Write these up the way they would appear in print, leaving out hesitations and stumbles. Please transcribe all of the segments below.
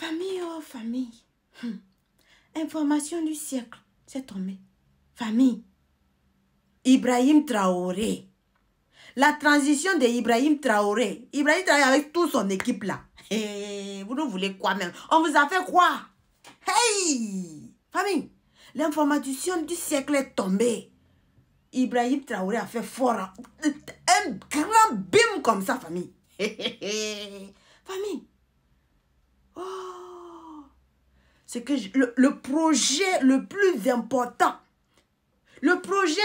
Famille, oh famille. Information du siècle, c'est tombé. Famille. Ibrahim Traoré. La transition de Ibrahim Traoré. Ibrahim Traoré avec toute son équipe là. Hey, vous nous voulez quoi même? On vous a fait quoi? Hey! Famille, l'information du siècle est tombée. Ibrahim Traoré a fait fort. Un grand bim comme ça, famille. Famille. Oh! C'est que le projet le plus important. Le projet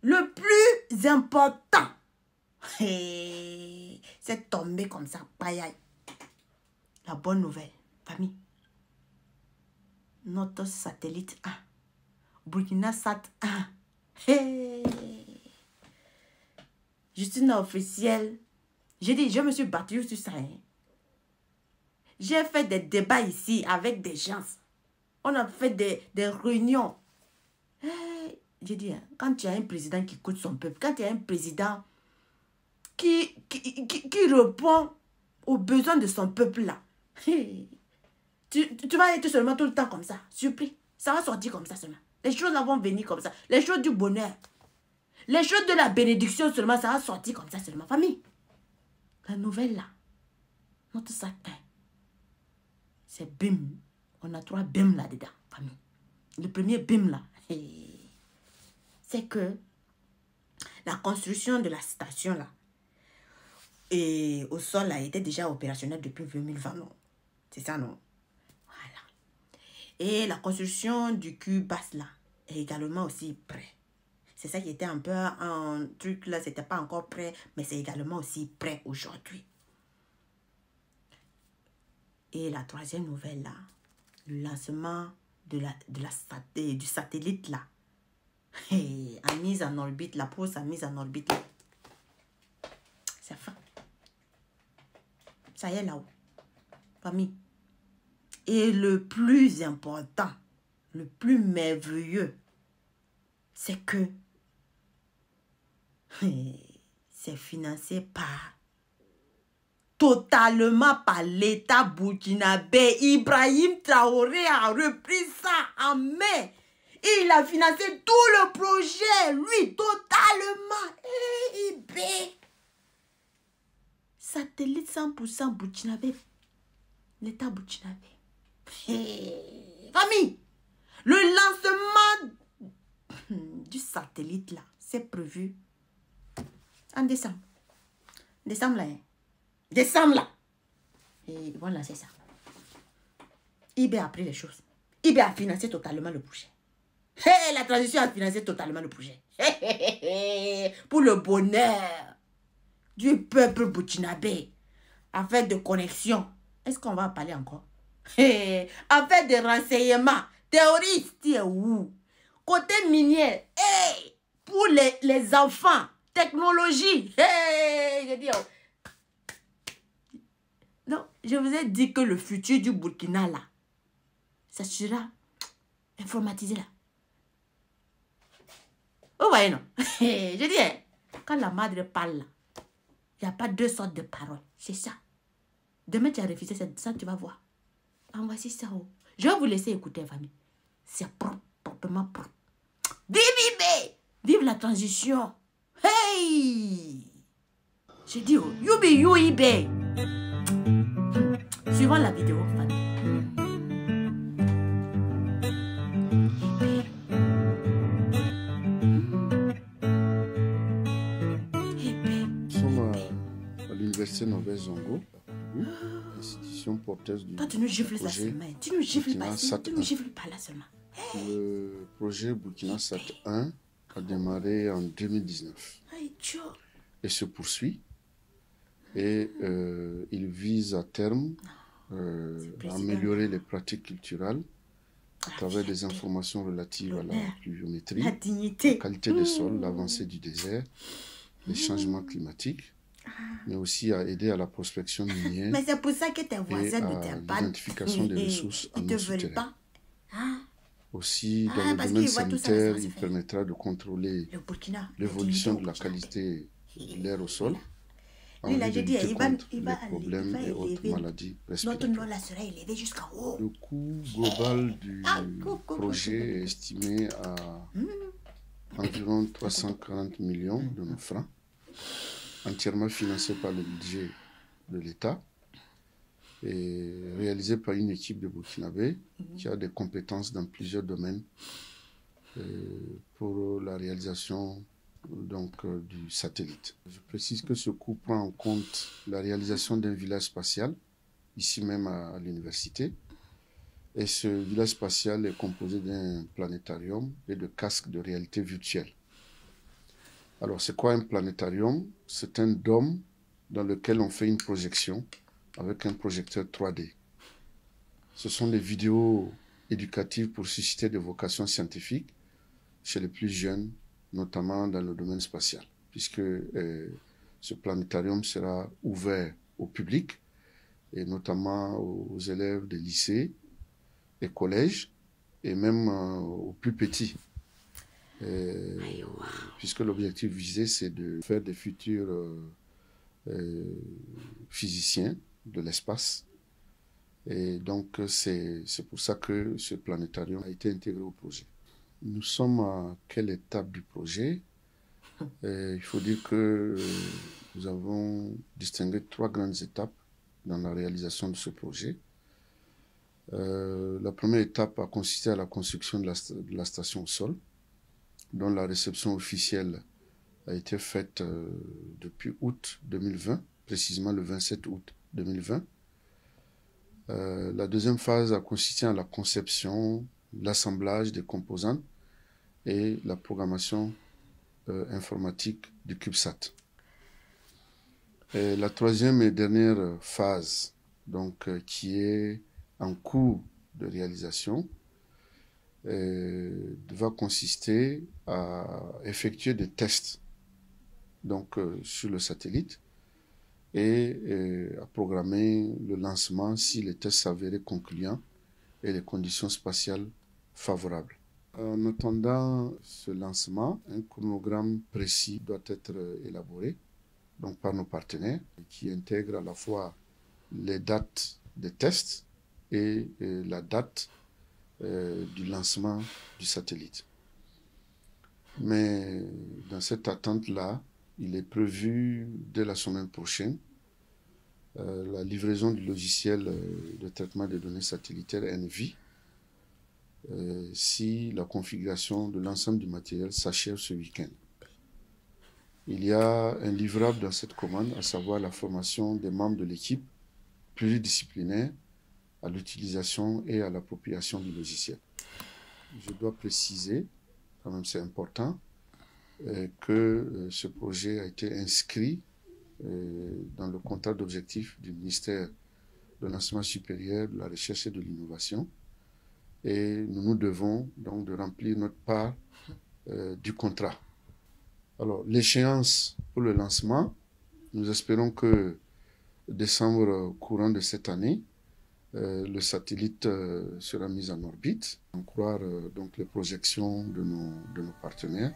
le plus important. C'est tombé comme ça. Aïe, aïe. La bonne nouvelle, famille. Notre satellite 1. Burkina Sat 1. Hey. Justice officielle. J'ai dit, je me suis battue sur ça. Hein. J'ai fait des débats ici avec des gens. On a fait des réunions. Hey. J'ai dit, hein, quand tu as un président qui écoute son peuple, quand tu as un président qui répond aux besoins de son peuple là, hey, tu vas être seulement tout le temps comme ça, surpris. Ça va sortir comme ça seulement. Les choses là vont venir comme ça. Les choses du bonheur. Les choses de la bénédiction seulement, ça va sortir comme ça seulement. Famille, la nouvelle là, notre satin, c'est bim. On a 3 bim là-dedans, famille. Le premier bim là, hey, c'est que la construction de la station là, et au sol là, était déjà opérationnelle depuis 2020, non? C'est ça, non? Voilà. Et la construction du cul basse là est également aussi prêt. C'est ça qui était un peu un truc là, c'était pas encore prêt, mais c'est également aussi prêt aujourd'hui. Et la troisième nouvelle là, le lancement du satellite là, hey, a mise en orbite, la pause a mise en orbite là. C'est fin. Ça y est là-haut. Famille. Et le plus important, le plus merveilleux, c'est que c'est financé totalement par l'État burkinabé. Ibrahim Traoré a repris ça en main. Et il a financé tout le projet, lui, totalement. Satellite 100% burkinabé. L'État burkinabé. Famille, le lancement du satellite là, c'est prévu en décembre. Décembre là. Hein? Décembre là. Et ils vont lancer ça. eBay a pris les choses. eBay a financé totalement le projet. Hey, la transition a financé totalement le projet. Pour le bonheur du peuple burkinabé. Affaire de connexion. Est-ce qu'on va en parler encore? Affaire de renseignement. Terroriste, tu es où? Côté minier. Hey, pour les enfants. Technologie. Hey, je dis, oh. Non, je vous ai dit que le futur du Burkina là, ça sera informatisé là. Vous voyez non? Je dis, hein, quand la madre parle là, il n'y a pas 2 sortes de paroles. C'est ça. Demain tu as refusé ça, tu vas voir. En voici ça. Oh. Je vais vous laisser écouter, famille. C'est propre, proprement propre. Vive, vive la transition. Hey! J'ai dit, oh, you be you, eBay. Suivant la vidéo, famille. L'université Norbert Zongo, institution porteuse du Toi, tu nous gifles ça seulement. Tu nous gifles pas, tu nous gifles pas là seulement. Le projet Burkina Sat 1 a démarré en 2019 et se poursuit. Et il vise à terme à améliorer les pratiques culturelles à travers des informations relatives à la pluviométrie, la qualité des sols, l'avancée du désert, les changements climatiques, mais aussi à aider à la prospection minière. Mais c'est pour ça que tes voisins ne t'aiment pas. L'identification des ressources en eau souterraine. Ah. Aussi, dans le domaine sanitaire, il permettra de contrôler l'évolution de la qualité de l'air au sol Lui, là, envie j'ai de dit, lutter il va contre les problèmes et autres élever. maladies Notre respiratoires. nom là sera élevé jusqu'en haut. Le coût global du projet est estimé à environ 340 millions de nos francs, entièrement financé par le budget de l'État et réalisé par une équipe de Burkinabés qui a des compétences dans plusieurs domaines pour la réalisation du satellite. Je précise que ce coût prend en compte la réalisation d'un village spatial, ici même à l'université. Et ce village spatial est composé d'un planétarium et de casques de réalité virtuelle. Alors, c'est quoi un planétarium? C'est un dôme dans lequel on fait une projection avec un projecteur 3D. Ce sont des vidéos éducatives pour susciter des vocations scientifiques chez les plus jeunes, notamment dans le domaine spatial, puisque ce planétarium sera ouvert au public, et notamment aux élèves des lycées et collèges, et même aux plus petits. Puisque l'objectif visé, c'est de faire des futurs physiciens de l'espace. Et donc, c'est pour ça que ce planétarium a été intégré au projet. Nous sommes à quelle étape du projet? Il faut dire que nous avons distingué 3 grandes étapes dans la réalisation de ce projet. La première étape a consisté à la construction de la station au sol, dont la réception officielle a été faite depuis août 2020, précisément le 27 août 2020. La deuxième phase a consisté à la conception, l'assemblage des composantes et la programmation informatique du CubeSat. Et la troisième et dernière phase, qui est en cours de réalisation, va consister à effectuer des tests sur le satellite et à programmer le lancement si les tests s'avéraient concluants et les conditions spatiales favorables. En attendant ce lancement, un chronogramme précis doit être élaboré par nos partenaires qui intègrent à la fois les dates des tests et la date du lancement du satellite. Mais dans cette attente-là, il est prévu dès la semaine prochaine la livraison du logiciel de traitement des données satellitaires ENVI si la configuration de l'ensemble du matériel s'achève ce week-end. Il y a un livrable dans cette commande, à savoir la formation des membres de l'équipe pluridisciplinaire à l'utilisation et à l'appropriation du logiciel. Je dois préciser, quand même c'est important, que ce projet a été inscrit dans le contrat d'objectifs du ministère de l'Enseignement supérieur, de la Recherche et de l'Innovation. Et nous nous devons donc de remplir notre part du contrat. Alors, l'échéance pour le lancement, nous espérons que décembre courant de cette année, le satellite sera mis en orbite. En croire les projections de nos partenaires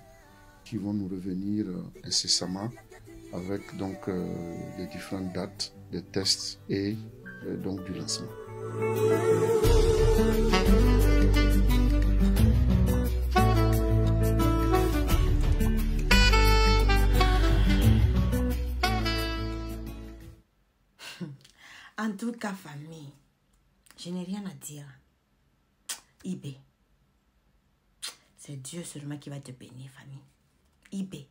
qui vont nous revenir incessamment avec les différentes dates des tests et du lancement. En tout cas, famille, je n'ai rien à dire. IB, c'est Dieu seulement qui va te bénir, famille. IB,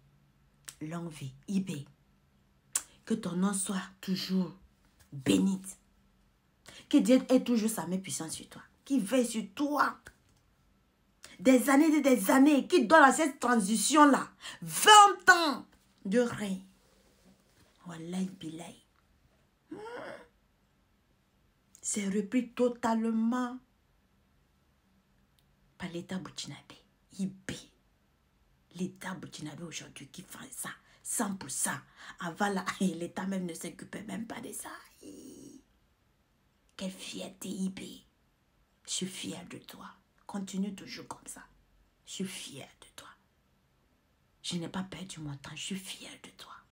longue vie, IB. Que ton nom soit toujours béni. Que Dieu ait toujours sa main puissante sur toi. Qui veille sur toi. Des années, qui donne à cette transition-là 20 ans de règne. Wallahi billahi. C'est repris totalement par l'État burkinabé. IB. L'État burkinabé aujourd'hui qui fait ça. 100%. Avant là, l'État même ne s'occupait même pas de ça. Quelle fierté, IB. Je suis fière de toi. Continue toujours comme ça. Je suis fière de toi. Je n'ai pas perdu mon temps. Je suis fière de toi.